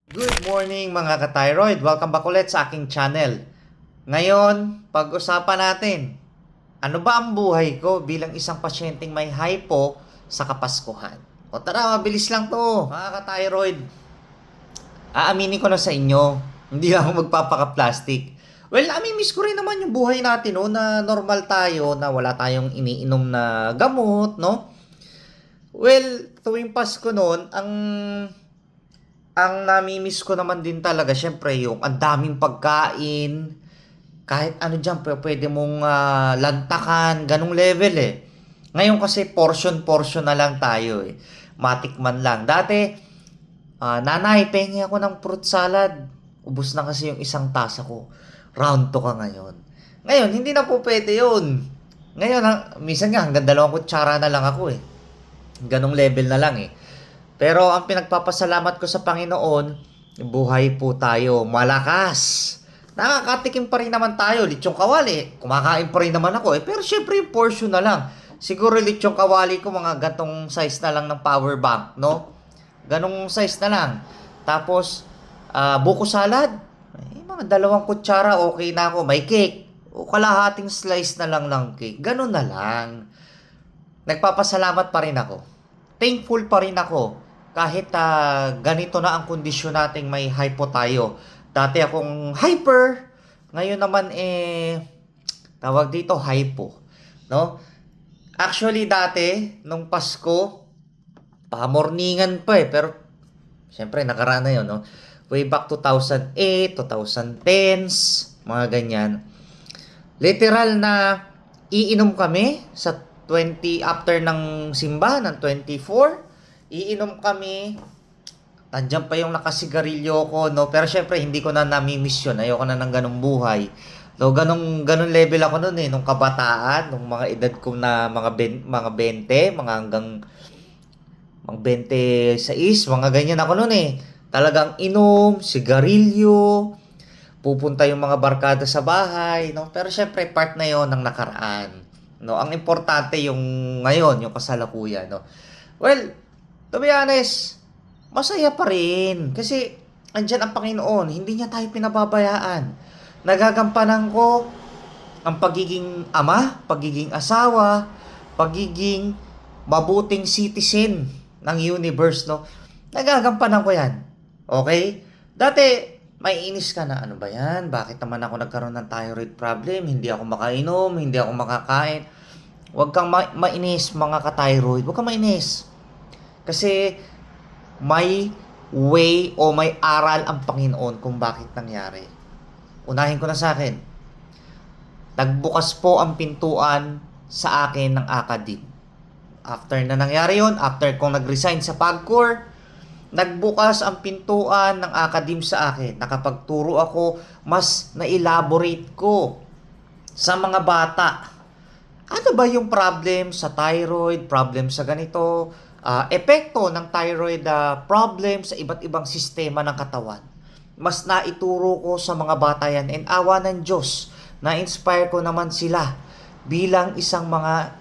Good morning mga ka-thyroid! Welcome back ulit sa aking channel. Ngayon, pag-usapan natin, ano ba ang buhay ko bilang isang pasyenteng may hypo sa Kapaskuhan? O tara, mabilis lang to mga ka-thyroid. Aaminin ko na sa inyo, hindi ako magpapaka-plastic. Well, namimiss ko rin naman yung buhay natin, no, na normal tayo, na wala tayong iniinom na gamot, no? Well, tuwing Pasko noon, ang nami-miss ko naman din talaga, syempre, yung ang daming pagkain, kahit ano dyan, pwede mong lantakan, ganong level eh. Ngayon kasi portion-portion na lang tayo eh. Matikman lang. Dati, nanay, pengi ako ng fruit salad. Ubus na kasi yung isang tasa ko. Round to ka ngayon. Ngayon, hindi na po pwede yun. Ngayon, minsan nga, hanggang 2 kutsara na lang ako eh. Ganong level na lang eh. Pero ang pinagpapasalamat ko sa Panginoon, buhay po tayo, malakas. Nakakatikim pa rin naman tayo, lechong kawali. Kumakain pa rin naman ako. Pero syempre yung portion na lang. Siguro lechong kawali ko mga gantong size na lang ng power bank, no? Ganong size na lang. Tapos, buko salad. Mga 2 kutsara, okay na ako. May cake. O kalahating slice na lang ng cake. Ganon na lang. Nagpapasalamat pa rin ako. Thankful pa rin ako kahit ganito na ang kondisyon nating may hypo tayo. Dati akong hyper, ngayon naman tawag dito hypo, no? Actually dati nung Pasko, pamorningan pa pero syempre nakaraan na 'yon, no? Way back 2008, 2010s, mga ganyan. Literal na iinom kami sa 20 after ng simbahan ng 24. Iinom kami. Nandiyan pa yung nakasigarilyo ko, no? Pero syempre, hindi ko na nami-miss yun. Ayoko na ng ganong buhay. No, ganong level ako noon eh, nung kabataan, nung mga edad ko na mga 20, mga hanggang mga 26, mga ganyan ako noon eh. Talagang inom, sigarilyo, pupunta yung mga barkada sa bahay, no? Pero syempre, part na yon ng nakaraan. No, ang importante yung ngayon, yung kasalukuyan, no. Well, to be honest, masaya pa rin. Kasi, andyan ang Panginoon. Hindi niya tayo pinababayaan. Nagagampanan ko ang pagiging ama, pagiging asawa, pagiging mabuting citizen ng universe, no? Nagagampanan ko yan. Okay? Dati, may inis ka na, ano ba yan? Bakit naman ako nagkaroon ng thyroid problem? Hindi ako makainom, hindi ako makakain. Huwag kang mainis, mga ka-thyroid. Huwag kang mainis. Kasi may way o may aral ang Panginoon kung bakit nangyari. Unahin ko na sa akin. Nagbukas po ang pintuan sa akin ng academe. After na nangyari yon, after kong nag-resign sa PAGCOR, nagbukas ang pintuan ng academe sa akin. Nakapagturo ako, mas na-elaborate ko sa mga bata. Ano ba yung problem sa thyroid, problem sa ganito, epekto ng thyroid problem sa iba't ibang sistema ng katawan. Mas naituro ko sa mga bata yan, and awa ng Diyos, na-inspire ko naman sila bilang isang mga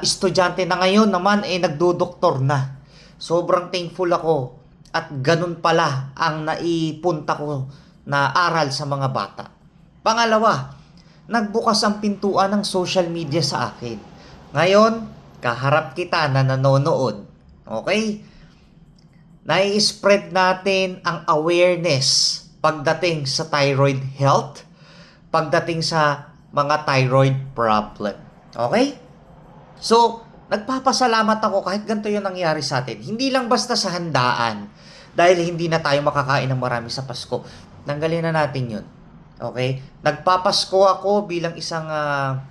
estudyante na ngayon naman nagdodoktor na. Sobrang thankful ako at ganun pala ang naipunta ko na aral sa mga bata. Pangalawa, nagbukas ang pintuan ng social media sa akin. Ngayon, kaharap kita na nanonood. Okay? Nai-spread natin ang awareness pagdating sa thyroid health, pagdating sa mga thyroid problem. Okay? So, nagpapasalamat ako kahit ganito yung nangyari sa atin. Hindi lang basta sa handaan, dahil hindi na tayo makakain ng marami sa Pasko. Tanggalin na natin yun. Okay? Nagpapasko ako bilang isang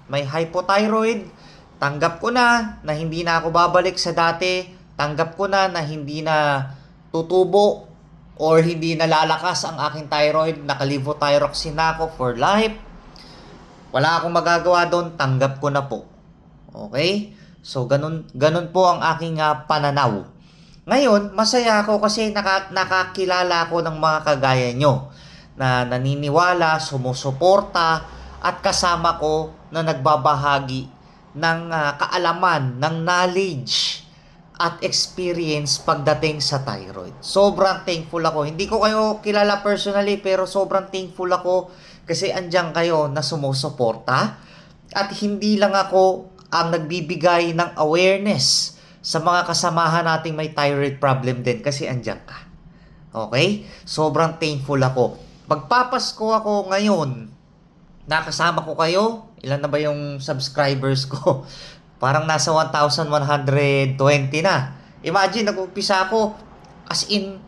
may hypothyroid. Tanggap ko na hindi na ako babalik sa dati. Tanggap ko na hindi na tutubo or hindi na lalakas ang aking thyroid. Naka-levothyroxine na ako for life. Wala akong magagawa doon. Tanggap ko na po. Okay? So, ganun po ang aking pananaw. Ngayon, masaya ako kasi nakakilala ako ng mga kagaya nyo na naniniwala, sumusuporta, at kasama ko na nagbabahagi ng kaalaman, ng knowledge at experience pagdating sa thyroid. Sobrang thankful ako. Hindi ko kayo kilala personally, pero sobrang thankful ako kasi andyan kayo na sumusuporta. At hindi lang ako ang nagbibigay ng awareness sa mga kasamahan nating may thyroid problem din kasi andyan ka. Okay? Sobrang thankful ako. Magpapasko ako ngayon. Nakasama ko kayo. Ilan na ba yung subscribers ko? Parang nasa 1,120 na. Imagine, nag-umpisa ako, as in,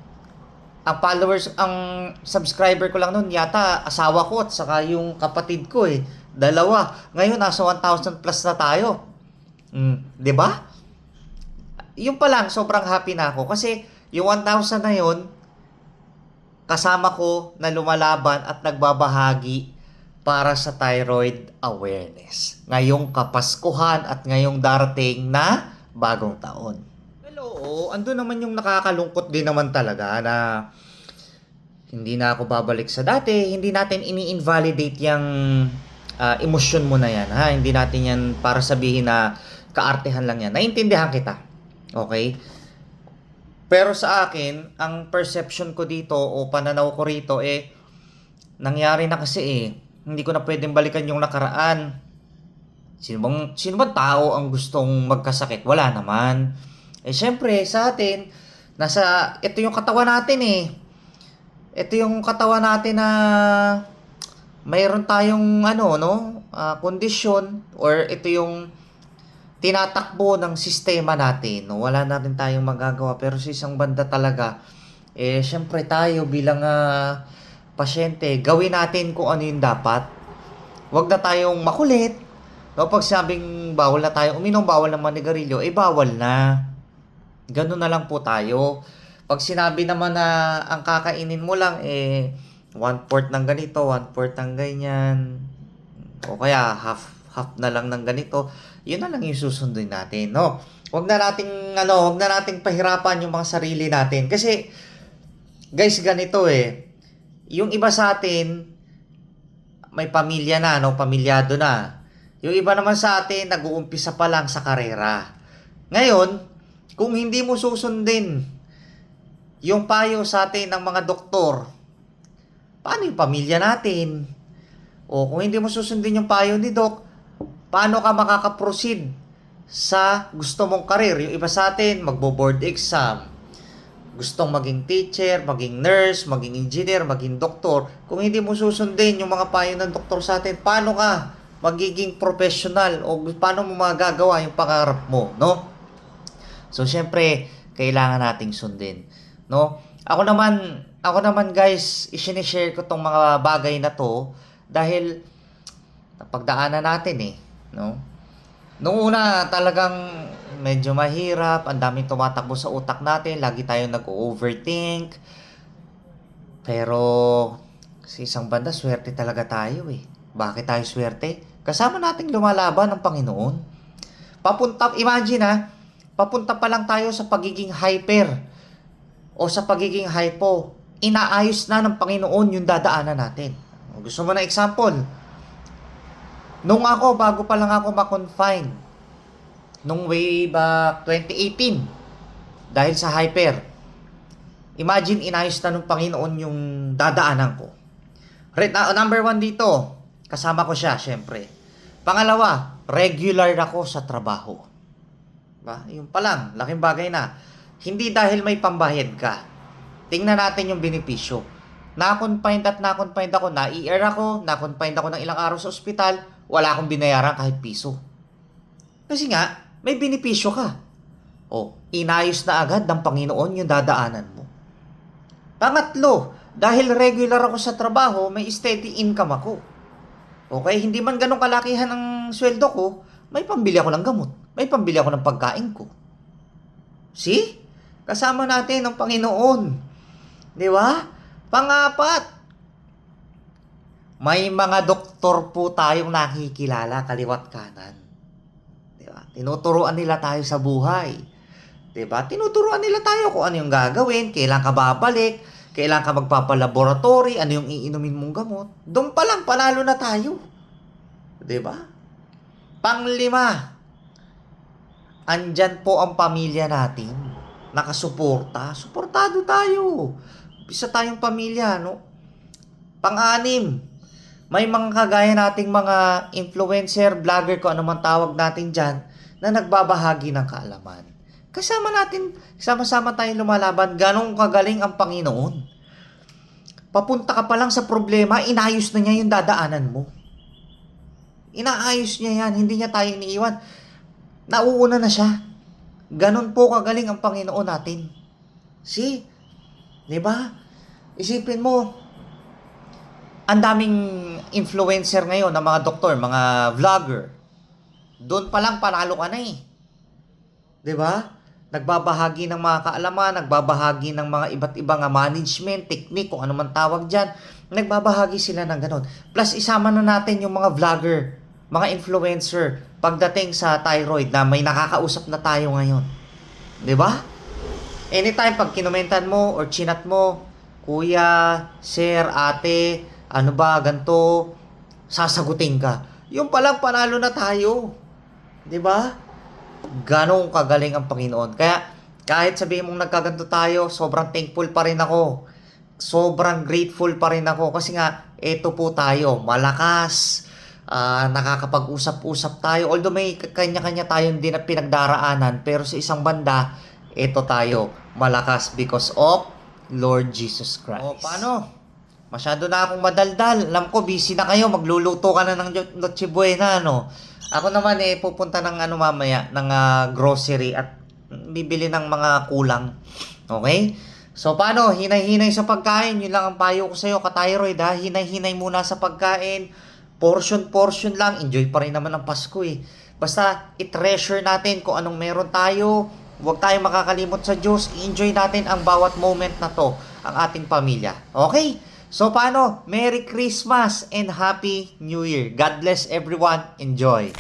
ang followers, ang subscriber ko lang noon, yata asawa ko at saka yung kapatid ko eh. Dalawa. Ngayon, nasa 1,000 plus na tayo. 'Di ba? Yung pa lang, sobrang happy na ako. Kasi, yung 1,000 na yun, kasama ko na lumalaban at nagbabahagi para sa thyroid awareness. Ngayong Kapaskuhan at ngayong darating na bagong taon. Hello, ando naman yung nakakalungkot din naman talaga na hindi na ako babalik sa dati. Hindi natin ini-invalidate yung emosyon mo na yan. Ha? Hindi natin yan para sabihin na kaartehan lang yan. Naintindihan kita. Okay? Pero sa akin, ang perception ko dito o pananaw ko rito nangyari na kasi hindi ko na pwedeng balikan yung nakaraan. Sino bang tao ang gustong magkasakit? Wala naman. Syempre, sa atin, ito yung katawan natin Ito yung katawan natin na mayroon tayong kondisyon or ito yung tinatakbo ng sistema natin. No? Wala na rin tayong magagawa. Pero sa isang banda talaga, syempre tayo bilang pasyente, gawin natin kung ano yung dapat. Huwag na tayong makulit. No, pag sabing bawal na tayong uminom, bawal na manigarilyo, bawal na. Ganun na lang po tayo. Pag sinabi naman na ang kakainin mo lang, 1/4 ng ganito, 1/4 ng ganyan, o kaya half na lang ng ganito, yun na lang yung susunduin natin, no? Huwag na nating pahirapan yung mga sarili natin. Kasi, guys, ganito yung iba sa atin, may pamilya na, no? Pamilyado na. Yung iba naman sa atin, nag-uumpisa pa lang sa karera. Ngayon, kung hindi mo susundin yung payo sa atin ng mga doktor, paano yung pamilya natin? O kung hindi mo susundin yung payo ni Doc, paano ka makaka-proceed sa gusto mong karir? Yung iba sa atin, magbo-board exam, gustong maging teacher, maging nurse, maging engineer, maging doktor. Kung hindi mo susundin yung mga payo ng doktor sa atin, paano ka magiging professional o paano mo magagawa yung pangarap mo, no? So, syempre, kailangan nating sundin, no? Ako naman guys, i-share ko tong mga bagay na to dahil napagdaanan natin no? Noong una talagang medyo mahirap, ang daming tumatakbo sa utak natin, lagi tayong nag-overthink. Pero sa isang banda, swerte talaga tayo Bakit tayo swerte? Kasama nating lumalaban ng Panginoon. Papunta pa lang tayo sa pagiging hyper o sa pagiging hypo. Inaayos na ng Panginoon yung dadaanan natin. Gusto mo na example? Bago pa lang ako ma-confine, nung way back 2018, dahil sa hyper, imagine, inayos na ng Panginoon yung dadaanan ko. Number 1 dito, kasama ko siya, syempre. Pangalawa, regular ako sa trabaho. Yung pa lang, laking bagay na. Hindi dahil may pambayad ka. Tingnan natin yung benepisyo. Na-confined ako, na-ER ako, na-confined ako ng ilang araw sa ospital, wala akong binayaran kahit piso. Kasi nga, may benepisyo ka. Inayos na agad ng Panginoon yung dadaanan mo. Pangatlo, dahil regular ako sa trabaho, may steady income ako. Okay, hindi man ganun kalakihan ang sweldo ko, may pambili ako ng gamot, may pambili ako ng pagkain ko. See? Kasama natin ang Panginoon. Di ba? Pangapat, may mga doktor po tayong nakikilala kaliwat kanan. Diba? Tinuturuan nila tayo sa buhay. Diba? Tinuturuan nila tayo kung ano yung gagawin, kailan ka babalik, kailan ka magpapalaboratory, ano yung iinumin mong gamot. Doon pa lang, panalo na tayo. Diba? Panglima, andyan po ang pamilya natin. Nakasuporta. Suportado tayo. Isa tayong pamilya, no? Pang-anim, may mga kagaya nating mga influencer, vlogger, kung ano man tawag natin dyan, na nagbabahagi ng kaalaman. Kasama natin, sama-sama tayong lumalaban. Ganong kagaling ang Panginoon. Papunta ka pa lang sa problema, inayos na niya yung dadaanan mo. Inaayos niya yan, hindi niya tayo iniiwan. Nauuna na siya. Ganon po kagaling ang Panginoon natin. See? Diba? Isipin mo, ang daming influencer ngayon na mga doktor, mga vlogger. Doon pa lang panalo ka na eh. 'Di ba? Nagbabahagi ng mga kaalaman, nagbabahagi ng mga iba't ibang management, technique, kung ano man tawag diyan. Nagbabahagi sila ng ganun. Plus isama na natin yung mga vlogger, mga influencer pagdating sa thyroid na may nakakausap na tayo ngayon. 'Di ba? Anytime pag kinomentan mo or chinat mo, kuya, sir, ate, ano ba, ganto, sasagutin ka. Yung palang panalo na tayo. 'Di ba? Ganong kagaling ang Panginoon. Kaya kahit sabihin mong nagkaganto tayo, sobrang thankful pa rin ako. Sobrang grateful pa rin ako kasi nga eto po tayo, malakas. Nakakapag-usap-usap tayo. Although may kanya-kanya tayong din na pinagdaraanan, pero sa isang banda, eto tayo, malakas because of Lord Jesus Christ. O, paano? Masyado na akong madaldal. Alam ko, busy na kayo. Magluluto ka na ng Noche Buena, no? Ako naman, pupunta ng mamaya, ng grocery at bibili ng mga kulang. Okay? So, paano? Hinay-hinay sa pagkain. Yun lang ang payo ko sa'yo, ka-thyroid, ha? Hinay-hinay muna sa pagkain. Portion lang. Enjoy pa rin naman ang Pasko, eh. Basta, i-treasure natin kung anong meron tayo. Huwag tayong makakalimot sa Diyos. I-enjoy natin ang bawat moment na to, ang ating pamilya. Okay? So, paano? Merry Christmas and Happy New Year. God bless everyone. Enjoy.